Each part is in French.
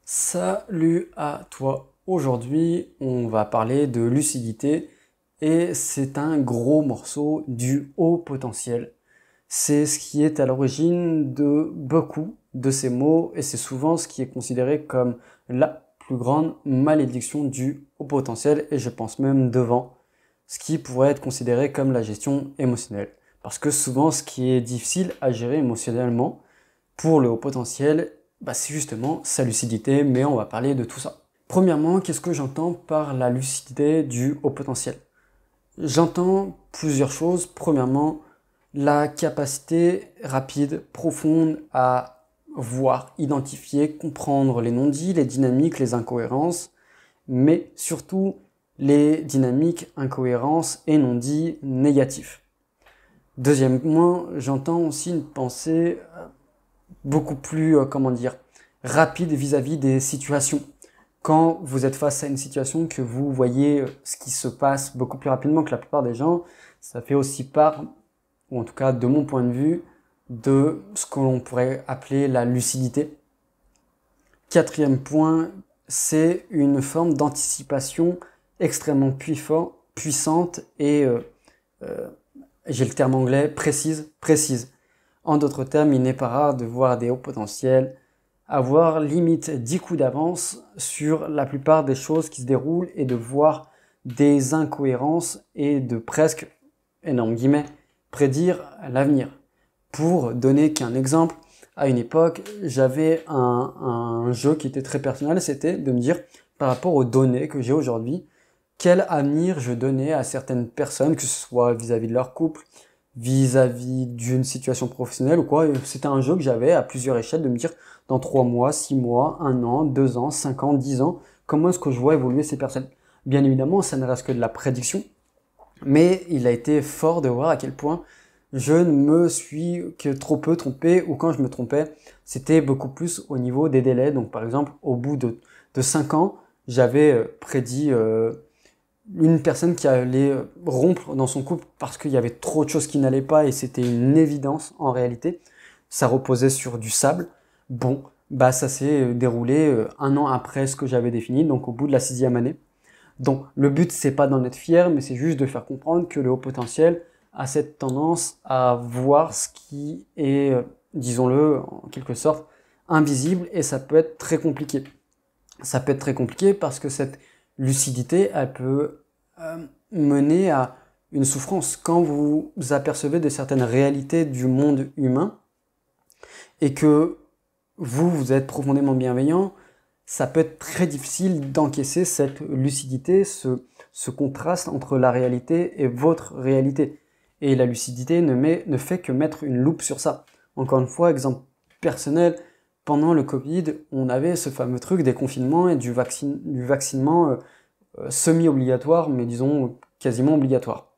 Salut à toi. Aujourd'hui, on va parler de lucidité et c'est un gros morceau du haut potentiel. C'est ce qui est à l'origine de beaucoup de ces mots et c'est souvent ce qui est considéré comme la plus grande malédiction du haut potentiel et je pense même devant ce qui pourrait être considéré comme la gestion émotionnelle. Parce que souvent, ce qui est difficile à gérer émotionnellement, pour le haut potentiel, c'est justement sa lucidité, mais on va parler de tout ça. Premièrement, qu'est-ce que j'entends par la lucidité du haut potentiel? J'entends plusieurs choses. Premièrement, la capacité rapide, profonde à voir, identifier, comprendre les non-dits, les dynamiques, les incohérences, mais surtout les dynamiques, incohérences et non-dits négatifs. Deuxièmement, j'entends aussi une pensée beaucoup plus, rapide vis-à-vis des situations. Quand vous êtes face à une situation que vous voyez ce qui se passe beaucoup plus rapidement que la plupart des gens, ça fait aussi part, ou en tout cas de mon point de vue, de ce que l'on pourrait appeler la lucidité. Quatrième point, c'est une forme d'anticipation extrêmement puissante et, j'ai le terme anglais, précise. En d'autres termes, il n'est pas rare de voir des hauts potentiels avoir limite 10 coups d'avance sur la plupart des choses qui se déroulent et de voir des incohérences et de presque, énorme guillemets, prédire l'avenir. Pour donner qu'un exemple, à une époque, j'avais un jeu qui était très personnel, c'était de me dire, par rapport aux données que j'ai aujourd'hui, quel avenir je donnais à certaines personnes, que ce soit vis-à-vis de leur couple, vis-à-vis d'une situation professionnelle ou quoi. C'était un jeu que j'avais à plusieurs échelles de me dire dans 3 mois, 6 mois, 1 an, 2 ans, 5 ans, 10 ans, comment est-ce que je vois évoluer ces personnes. Bien évidemment, ça ne reste que de la prédiction, mais il a été fort de voir à quel point je ne me suis que trop peu trompé, ou quand je me trompais, c'était beaucoup plus au niveau des délais. Donc par exemple, au bout de 5 ans, j'avais prédit une personne qui allait rompre dans son couple parce qu'il y avait trop de choses qui n'allaient pas et c'était une évidence en réalité. Ça reposait sur du sable. Bon, ça s'est déroulé 1 an après ce que j'avais défini, donc au bout de la 6e année. Donc le but c'est pas d'en être fier, mais c'est juste de faire comprendre que le haut potentiel a cette tendance à voir ce qui est, disons-le, en quelque sorte, invisible et ça peut être très compliqué. Ça peut être très compliqué parce que cette lucidité, elle peut mener à une souffrance. Quand vous apercevez de certaines réalités du monde humain et que vous êtes profondément bienveillant, ça peut être très difficile d'encaisser cette lucidité, ce contraste entre la réalité et votre réalité. Et la lucidité ne fait que mettre une loupe sur ça. Encore une fois, exemple personnel, pendant le Covid, on avait ce fameux truc des confinements et du vaccinement semi-obligatoire, mais disons quasiment obligatoire.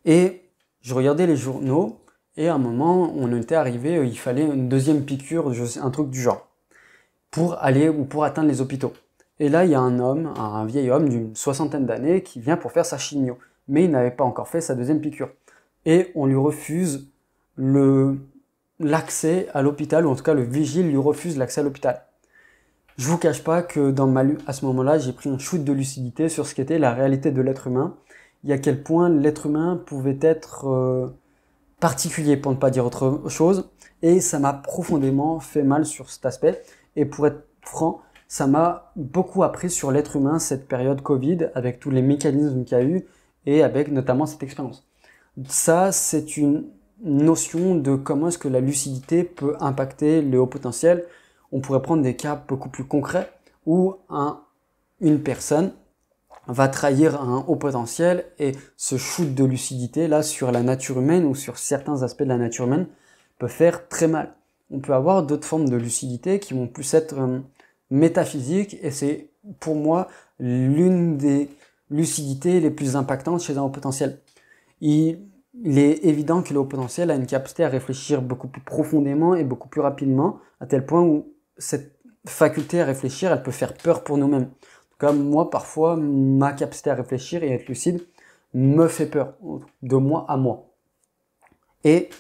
Et je regardais les journaux, et à un moment, on était arrivé, il fallait une deuxième piqûre, un truc du genre, pour aller ou pour atteindre les hôpitaux. Et là, il y a un vieil homme d'une 60aine d'années qui vient pour faire sa chimio, mais il n'avait pas encore fait sa deuxième piqûre. Et on lui refuse l'accès à l'hôpital, ou en tout cas le vigile lui refuse l'accès à l'hôpital. Je vous cache pas que à ce moment-là, j'ai pris un shoot de lucidité sur ce qu'était la réalité de l'être humain et à quel point l'être humain pouvait être particulier, pour ne pas dire autre chose. Et ça m'a profondément fait mal sur cet aspect. Et pour être franc, ça m'a beaucoup appris sur l'être humain, cette période Covid, avec tous les mécanismes qu'il y a eu et avec notamment cette expérience. Ça, c'est une notion de comment est-ce que la lucidité peut impacter le haut potentiel. On pourrait prendre des cas beaucoup plus concrets où une personne va trahir un haut potentiel et ce shoot de lucidité là sur la nature humaine ou sur certains aspects de la nature humaine peut faire très mal. On peut avoir d'autres formes de lucidité qui vont plus être métaphysiques et c'est pour moi l'une des lucidités les plus impactantes chez un haut potentiel. Il est évident que le haut potentiel a une capacité à réfléchir beaucoup plus profondément et beaucoup plus rapidement, à tel point où cette faculté à réfléchir, elle peut faire peur pour nous-mêmes. En tout cas, moi, parfois, ma capacité à réfléchir et à être lucide me fait peur, de moi à moi. Et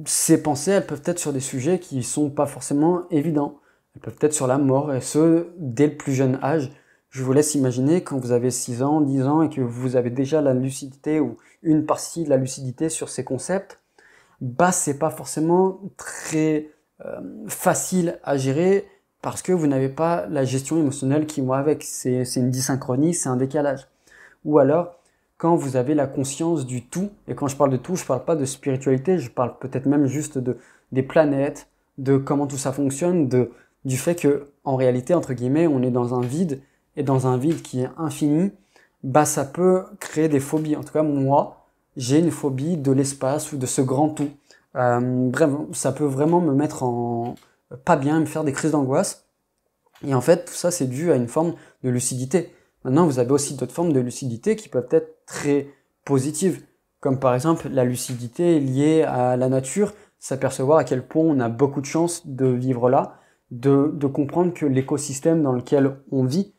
ces pensées, elles peuvent être sur des sujets qui sont pas forcément évidents. elles peuvent être sur la mort, et ce, dès le plus jeune âge. Je vous laisse imaginer quand vous avez 6 ans, 10 ans, et que vous avez déjà la lucidité ou une partie de la lucidité sur ces concepts, bah c'est pas forcément très facile à gérer parce que vous n'avez pas la gestion émotionnelle qui va avec. C'est une dysynchronie, c'est un décalage. Ou alors, quand vous avez la conscience du tout, et quand je parle de tout, je parle pas de spiritualité, je parle peut-être même juste des planètes, de comment tout ça fonctionne, du fait que, en réalité, entre guillemets, on est dans un vide, et dans un vide qui est infini, bah ça peut créer des phobies. En tout cas, moi, j'ai une phobie de l'espace ou de ce grand tout. Bref, ça peut vraiment me mettre en pas bien, me faire des crises d'angoisse. Et en fait, tout ça, c'est dû à une forme de lucidité. Maintenant, vous avez aussi d'autres formes de lucidité qui peuvent être très positives, comme par exemple la lucidité liée à la nature, s'apercevoir à quel point on a beaucoup de chance de vivre là, de comprendre que l'écosystème dans lequel on vit,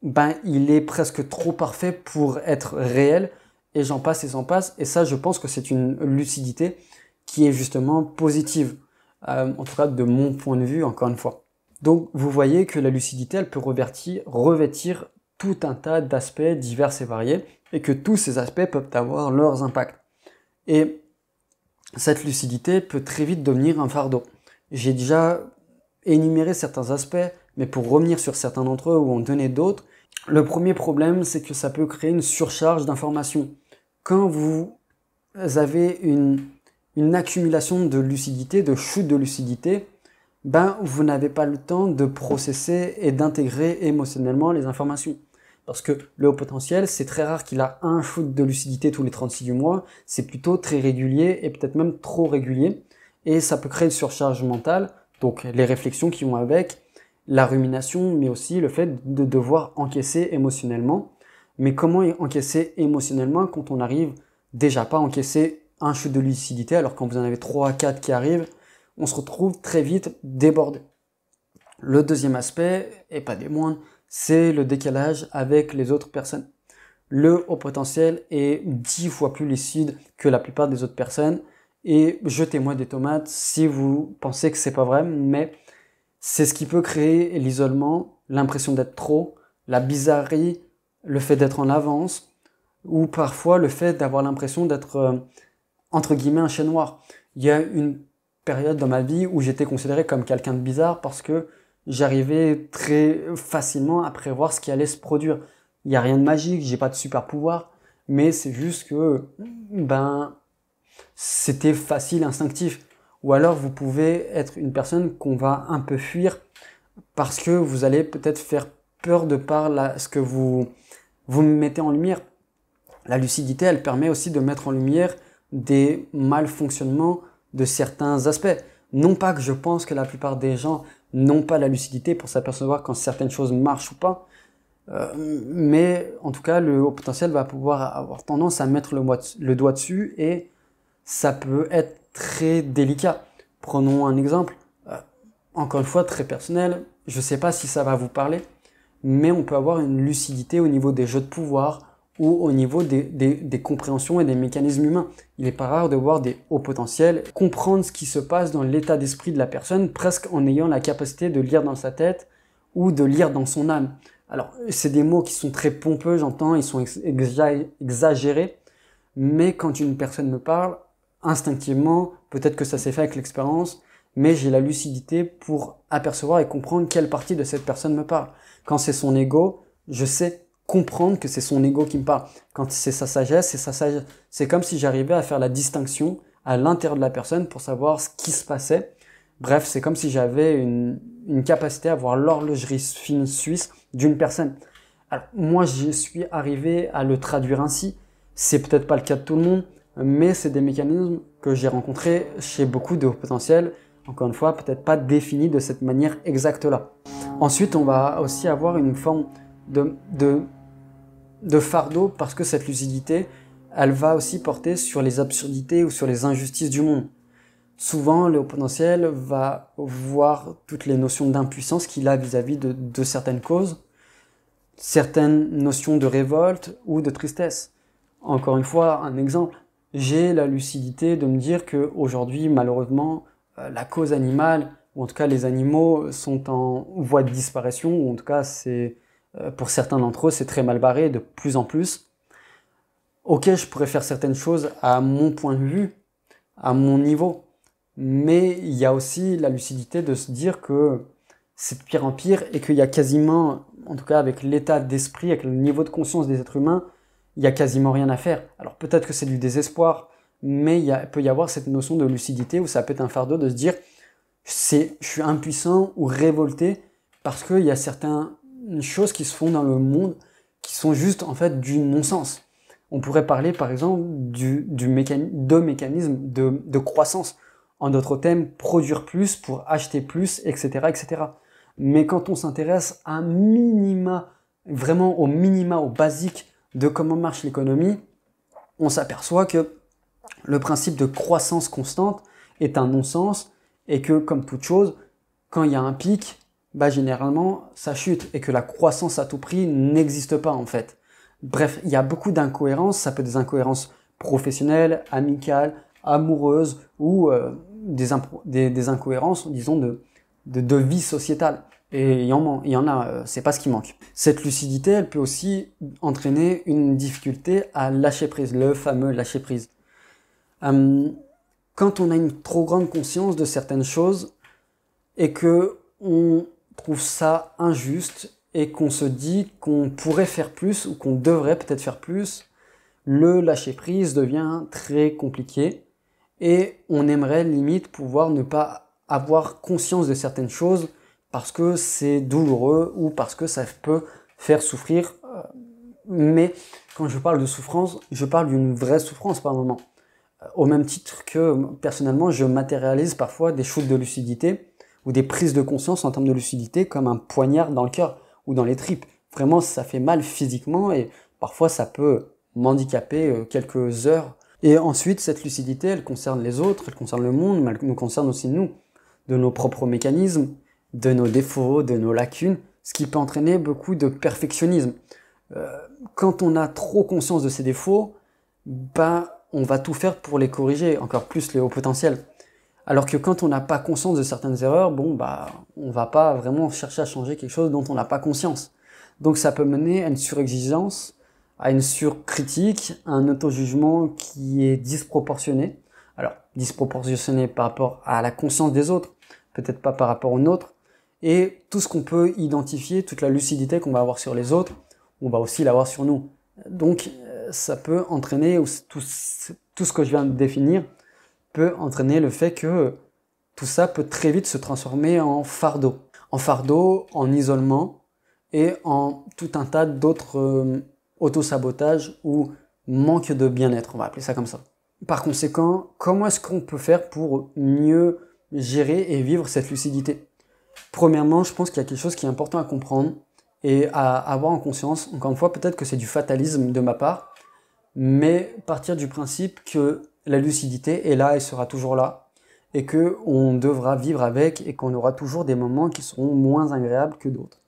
ben, il est presque trop parfait pour être réel, et j'en passe et j'en passe, et ça, je pense que c'est une lucidité qui est justement positive, en tout cas de mon point de vue, encore une fois. Donc, vous voyez que la lucidité, elle peut revêtir tout un tas d'aspects divers et variés, et que tous ces aspects peuvent avoir leurs impacts. Et cette lucidité peut très vite devenir un fardeau. J'ai déjà énuméré certains aspects, mais pour revenir sur certains d'entre eux ou en donner d'autres, le premier problème, c'est que ça peut créer une surcharge d'informations. Quand vous avez une accumulation de lucidité, de chute de lucidité, ben, vous n'avez pas le temps de processer et d'intégrer émotionnellement les informations. Parce que le haut potentiel, c'est très rare qu'il a un shoot de lucidité tous les 36 du mois, c'est plutôt très régulier et peut-être même trop régulier. Et ça peut créer une surcharge mentale, donc les réflexions qui vont avec, la rumination, mais aussi le fait de devoir encaisser émotionnellement. Mais comment encaisser émotionnellement quand on n'arrive déjà pas à encaisser un shoot de lucidité, alors quand vous en avez 3 à 4 qui arrivent, on se retrouve très vite débordé. Le deuxième aspect, et pas des moindres, c'est le décalage avec les autres personnes. Le haut potentiel est 10 fois plus lucide que la plupart des autres personnes, et jetez-moi des tomates si vous pensez que c'est pas vrai, mais c'est ce qui peut créer l'isolement, l'impression d'être trop, la bizarrerie, le fait d'être en avance, ou parfois le fait d'avoir l'impression d'être, entre guillemets, un chien noir. Il y a une période dans ma vie où j'étais considéré comme quelqu'un de bizarre parce que j'arrivais très facilement à prévoir ce qui allait se produire. Il n'y a rien de magique, j'ai pas de super pouvoir, mais c'est juste que, ben, c'était facile, instinctif. Ou alors vous pouvez être une personne qu'on va un peu fuir parce que vous allez peut-être faire peur de par ce que vous mettez en lumière. La lucidité, elle permet aussi de mettre en lumière des malfonctionnements de certains aspects. Non pas que je pense que la plupart des gens n'ont pas la lucidité pour s'apercevoir quand certaines choses marchent ou pas, mais en tout cas, le haut potentiel va pouvoir avoir tendance à mettre le doigt dessus et ça peut être très délicat. Prenons un exemple, encore une fois très personnel, je ne sais pas si ça va vous parler, mais on peut avoir une lucidité au niveau des jeux de pouvoir ou au niveau des compréhensions et des mécanismes humains. Il n'est pas rare de voir des hauts potentiels comprendre ce qui se passe dans l'état d'esprit de la personne, presque en ayant la capacité de lire dans sa tête ou de lire dans son âme. Alors, c'est des mots qui sont très pompeux, j'entends, ils sont exagérés, mais quand une personne me parle, instinctivement, peut-être que ça s'est fait avec l'expérience, mais j'ai la lucidité pour apercevoir et comprendre quelle partie de cette personne me parle. Quand c'est son ego, je sais comprendre que c'est son ego qui me parle. Quand c'est sa sagesse, c'est sa sagesse. C'est comme si j'arrivais à faire la distinction à l'intérieur de la personne pour savoir ce qui se passait. Bref, c'est comme si j'avais une capacité à voir l'horlogerie fine suisse d'une personne. Alors, moi, j'y suis arrivé à le traduire ainsi. C'est peut-être pas le cas de tout le monde, mais c'est des mécanismes que j'ai rencontrés chez beaucoup de hauts potentiels. Encore une fois, peut-être pas définis de cette manière exacte-là. Ensuite, on va aussi avoir une forme de fardeau parce que cette lucidité, elle va aussi porter sur les absurdités ou sur les injustices du monde. Souvent, le haut potentiel va voir toutes les notions d'impuissance qu'il a vis-à-vis de certaines causes, certaines notions de révolte ou de tristesse. Encore une fois, un exemple. J'ai la lucidité de me dire qu'aujourd'hui, malheureusement, la cause animale, ou en tout cas les animaux sont en voie de disparition, ou en tout cas pour certains d'entre eux c'est très mal barré de plus en plus. Ok, je pourrais faire certaines choses à mon point de vue, à mon niveau, mais il y a aussi la lucidité de se dire que c'est de pire en pire et qu'il y a quasiment, en tout cas avec l'état d'esprit, avec le niveau de conscience des êtres humains, il y a quasiment rien à faire. Alors peut-être que c'est du désespoir, mais il peut y avoir cette notion de lucidité où ça peut être un fardeau de se dire je suis impuissant ou révolté parce qu'il y a certaines choses qui se font dans le monde qui sont juste en fait du non-sens. On pourrait parler par exemple de mécanismes de croissance. En d'autres thèmes, produire plus pour acheter plus, etc., etc. Mais quand on s'intéresse à un minima, vraiment au minima, au basique de comment marche l'économie, on s'aperçoit que le principe de croissance constante est un non-sens et que, comme toute chose, quand il y a un pic, généralement, ça chute et que la croissance à tout prix n'existe pas en fait. Bref, il y a beaucoup d'incohérences, ça peut être des incohérences professionnelles, amicales, amoureuses ou des incohérences, disons, de vie sociétale. Et il y en a, c'est pas ce qui manque. Cette lucidité, elle peut aussi entraîner une difficulté à lâcher prise, le fameux lâcher prise. Quand on a une trop grande conscience de certaines choses et que on trouve ça injuste et qu'on se dit qu'on pourrait faire plus ou qu'on devrait peut-être faire plus, le lâcher prise devient très compliqué et on aimerait limite pouvoir ne pas avoir conscience de certaines choses parce que c'est douloureux ou parce que ça peut faire souffrir. Mais quand je parle de souffrance, je parle d'une vraie souffrance par moment. Au même titre que personnellement, je matérialise parfois des shoots de lucidité ou des prises de conscience en termes de lucidité comme un poignard dans le cœur ou dans les tripes. Vraiment, ça fait mal physiquement et parfois ça peut m'handicaper quelques heures. Et ensuite, cette lucidité, elle concerne les autres, elle concerne le monde, mais elle nous concerne aussi nous, de nos propres mécanismes, de nos défauts, de nos lacunes, ce qui peut entraîner beaucoup de perfectionnisme. Quand on a trop conscience de ces défauts, on va tout faire pour les corriger, encore plus les hauts potentiels. Alors que quand on n'a pas conscience de certaines erreurs, on va pas vraiment chercher à changer quelque chose dont on n'a pas conscience. Donc ça peut mener à une surexigence, à une surcritique, à un auto-jugement qui est disproportionné. Alors, disproportionné par rapport à la conscience des autres, peut-être pas par rapport aux nôtres. Et tout ce qu'on peut identifier, toute la lucidité qu'on va avoir sur les autres, on va aussi l'avoir sur nous. Donc, ça peut entraîner, tout ce que je viens de définir, peut entraîner le fait que tout ça peut très vite se transformer en fardeau. En fardeau, en isolement et en tout un tas d'autres autosabotages ou manque de bien-être, on va appeler ça comme ça. Par conséquent, comment est-ce qu'on peut faire pour mieux gérer et vivre cette lucidité ? Premièrement, je pense qu'il y a quelque chose qui est important à comprendre et à avoir en conscience. Encore une fois, peut-être que c'est du fatalisme de ma part, mais partir du principe que la lucidité est là et sera toujours là, et que on devra vivre avec et qu'on aura toujours des moments qui seront moins agréables que d'autres.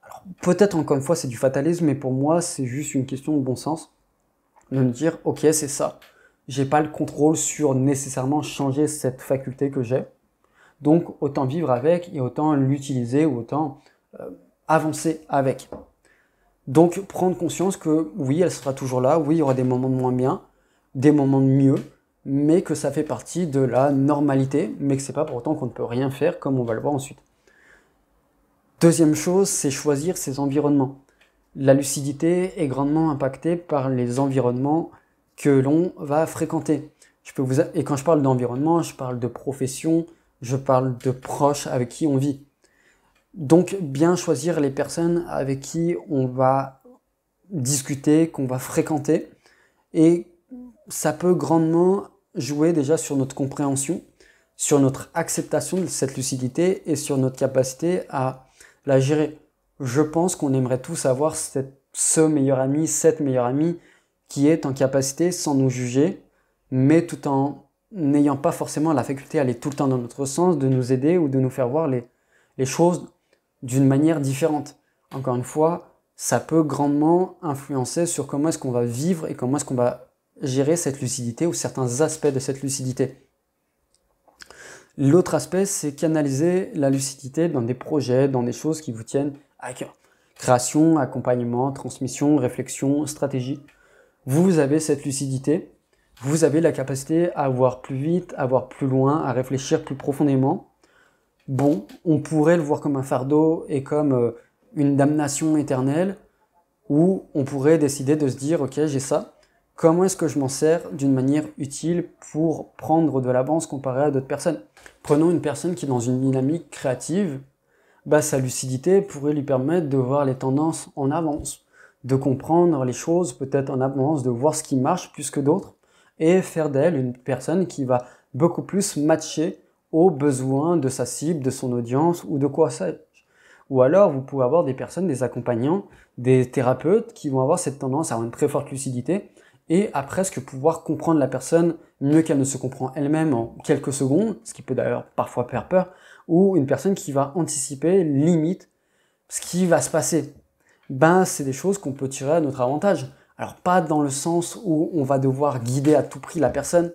Alors, peut-être encore une fois c'est du fatalisme, mais pour moi c'est juste une question de bon sens, de me dire ok c'est ça, j'ai pas le contrôle sur nécessairement changer cette faculté que j'ai, donc autant vivre avec et autant l'utiliser ou autant avancer avec. Donc prendre conscience que oui, elle sera toujours là, oui, il y aura des moments de moins bien, des moments de mieux, mais que ça fait partie de la normalité, mais que c'est pas pour autant qu'on ne peut rien faire, comme on va le voir ensuite. Deuxième chose, c'est choisir ses environnements. La lucidité est grandement impactée par les environnements que l'on va fréquenter. Et quand je parle d'environnement, je parle de profession, je parle de proches avec qui on vit. Donc bien choisir les personnes avec qui on va discuter, qu'on va fréquenter, et ça peut grandement jouer déjà sur notre compréhension, sur notre acceptation de cette lucidité et sur notre capacité à la gérer. Je pense qu'on aimerait tous avoir ce meilleur ami, cette meilleure amie qui est en capacité, sans nous juger, mais tout en n'ayant pas forcément la faculté à aller tout le temps dans notre sens, de nous aider ou de nous faire voir les choses d'une manière différente. Encore une fois, ça peut grandement influencer sur comment est-ce qu'on va vivre et comment est-ce qu'on va gérer cette lucidité ou certains aspects de cette lucidité. L'autre aspect, c'est canaliser la lucidité dans des projets, dans des choses qui vous tiennent à cœur. Création, accompagnement, transmission, réflexion, stratégie. Vous avez cette lucidité, vous avez la capacité à voir plus vite, à voir plus loin, à réfléchir plus profondément. Bon, on pourrait le voir comme un fardeau et comme une damnation éternelle, ou on pourrait décider de se dire, ok, j'ai ça, comment est-ce que je m'en sers d'une manière utile pour prendre de l'avance comparé à d'autres personnes? Prenons une personne qui est dans une dynamique créative, sa lucidité pourrait lui permettre de voir les tendances en avance, de comprendre les choses peut-être en avance, de voir ce qui marche plus que d'autres, et faire d'elle une personne qui va beaucoup plus matcher aux besoins de sa cible, de son audience ou de quoi ça. Ou alors, vous pouvez avoir des personnes, des accompagnants, des thérapeutes qui vont avoir cette tendance à avoir une très forte lucidité et à presque pouvoir comprendre la personne mieux qu'elle ne se comprend elle-même en quelques secondes, ce qui peut d'ailleurs parfois faire peur, ou une personne qui va anticiper limite ce qui va se passer. C'est des choses qu'on peut tirer à notre avantage. Alors pas dans le sens où on va devoir guider à tout prix la personne,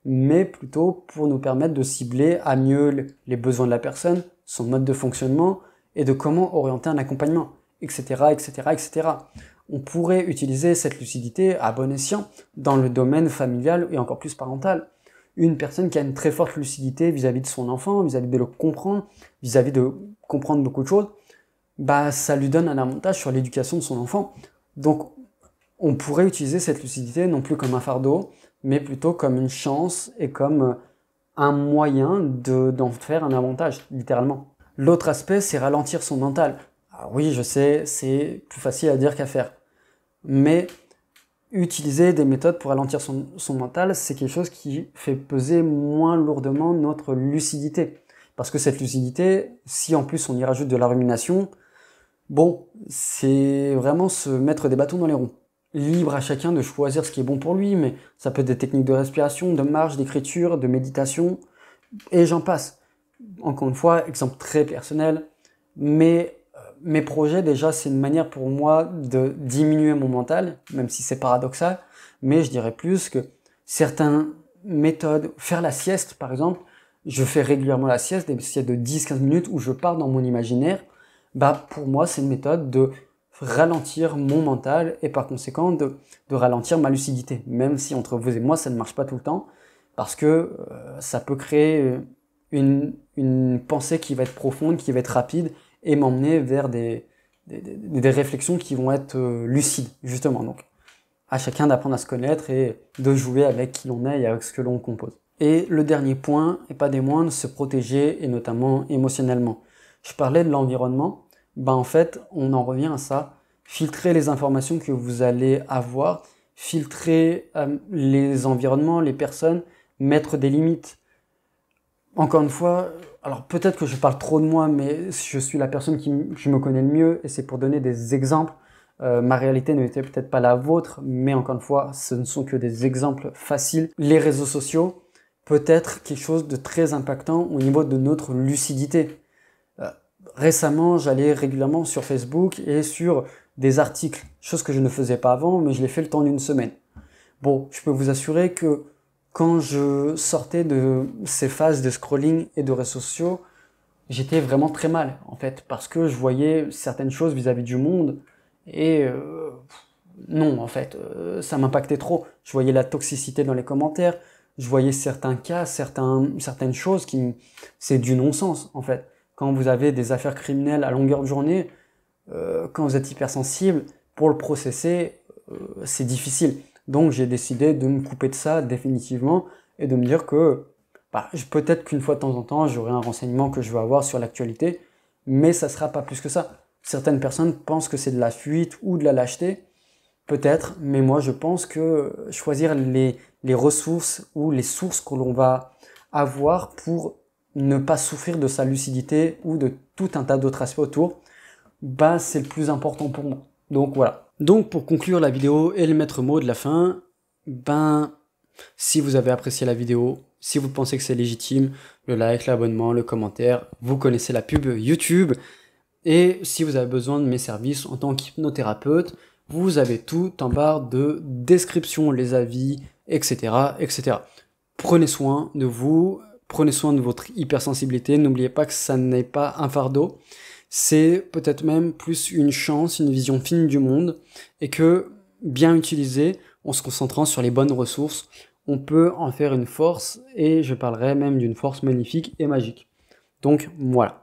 mais plutôt pour nous permettre de cibler à mieux les besoins de la personne, son mode de fonctionnement et de comment orienter un accompagnement, etc., etc., etc. On pourrait utiliser cette lucidité à bon escient dans le domaine familial et encore plus parental. Une personne qui a une très forte lucidité vis-à-vis de son enfant, vis-à-vis de le comprendre, vis-à-vis de comprendre beaucoup de choses, ça lui donne un avantage sur l'éducation de son enfant. Donc, on pourrait utiliser cette lucidité non plus comme un fardeau, mais plutôt comme une chance et comme un moyen d'en faire un avantage, littéralement. L'autre aspect, c'est ralentir son mental. Alors oui, je sais, c'est plus facile à dire qu'à faire. Mais utiliser des méthodes pour ralentir son mental, c'est quelque chose qui fait peser moins lourdement notre lucidité. Parce que cette lucidité, si en plus on y rajoute de la rumination, c'est vraiment se mettre des bâtons dans les roues. Libre à chacun de choisir ce qui est bon pour lui, mais ça peut être des techniques de respiration, de marche, d'écriture, de méditation, et j'en passe. Encore une fois, exemple très personnel, mais mes projets, déjà, c'est une manière pour moi de diminuer mon mental, même si c'est paradoxal, mais je dirais plus que certaines méthodes, faire la sieste par exemple, je fais régulièrement la sieste, des siestes de 10-15 minutes où je pars dans mon imaginaire, pour moi c'est une méthode de ralentir mon mental et par conséquent de ralentir ma lucidité, même si entre vous et moi ça ne marche pas tout le temps, parce que ça peut créer une pensée qui va être profonde, qui va être rapide, et m'emmener vers des réflexions qui vont être lucides, justement. Donc, à chacun d'apprendre à se connaître et de jouer avec qui on est et avec ce que l'on compose. Et le dernier point, et pas des moindres, se protéger, et notamment émotionnellement. Je parlais de l'environnement, en fait, on en revient à ça. Filtrer les informations que vous allez avoir, filtrer les environnements, les personnes, mettre des limites. Encore une fois, alors peut-être que je parle trop de moi, mais je suis la personne je me connais le mieux et c'est pour donner des exemples. Ma réalité n'était peut-être pas la vôtre, mais encore une fois, ce ne sont que des exemples faciles. Les réseaux sociaux, peut-être quelque chose de très impactant au niveau de notre lucidité. Récemment, j'allais régulièrement sur Facebook et sur des articles, chose que je ne faisais pas avant, mais je l'ai fait le temps d'une semaine. Je peux vous assurer que quand je sortais de ces phases de scrolling et de réseaux sociaux, j'étais vraiment très mal, en fait, parce que je voyais certaines choses vis-à-vis du monde et non, en fait, ça m'impactait trop. Je voyais la toxicité dans les commentaires, je voyais certains cas, certaines choses c'est du non-sens, en fait. Quand vous avez des affaires criminelles à longueur de journée, quand vous êtes hypersensible, pour le processer, c'est difficile. Donc j'ai décidé de me couper de ça définitivement et de me dire que peut-être qu'une fois de temps en temps, j'aurai un renseignement que je veux avoir sur l'actualité, mais ça sera pas plus que ça. Certaines personnes pensent que c'est de la fuite ou de la lâcheté, peut-être, mais moi je pense que choisir les ressources ou les sources que l'on va avoir pour ne pas souffrir de sa lucidité ou de tout un tas d'autres aspects autour, c'est le plus important pour moi. Donc voilà. Donc pour conclure la vidéo et le maître mot de la fin, si vous avez apprécié la vidéo, si vous pensez que c'est légitime, le like, l'abonnement, le commentaire, vous connaissez la pub YouTube. Et si vous avez besoin de mes services en tant qu'hypnothérapeute, vous avez tout en barre de description, les avis, etc., etc. Prenez soin de vous, prenez soin de votre hypersensibilité, n'oubliez pas que ça n'est pas un fardeau, c'est peut-être même plus une chance, une vision fine du monde, et que, bien utilisé, en se concentrant sur les bonnes ressources, on peut en faire une force, et je parlerai même d'une force magnifique et magique. Donc voilà.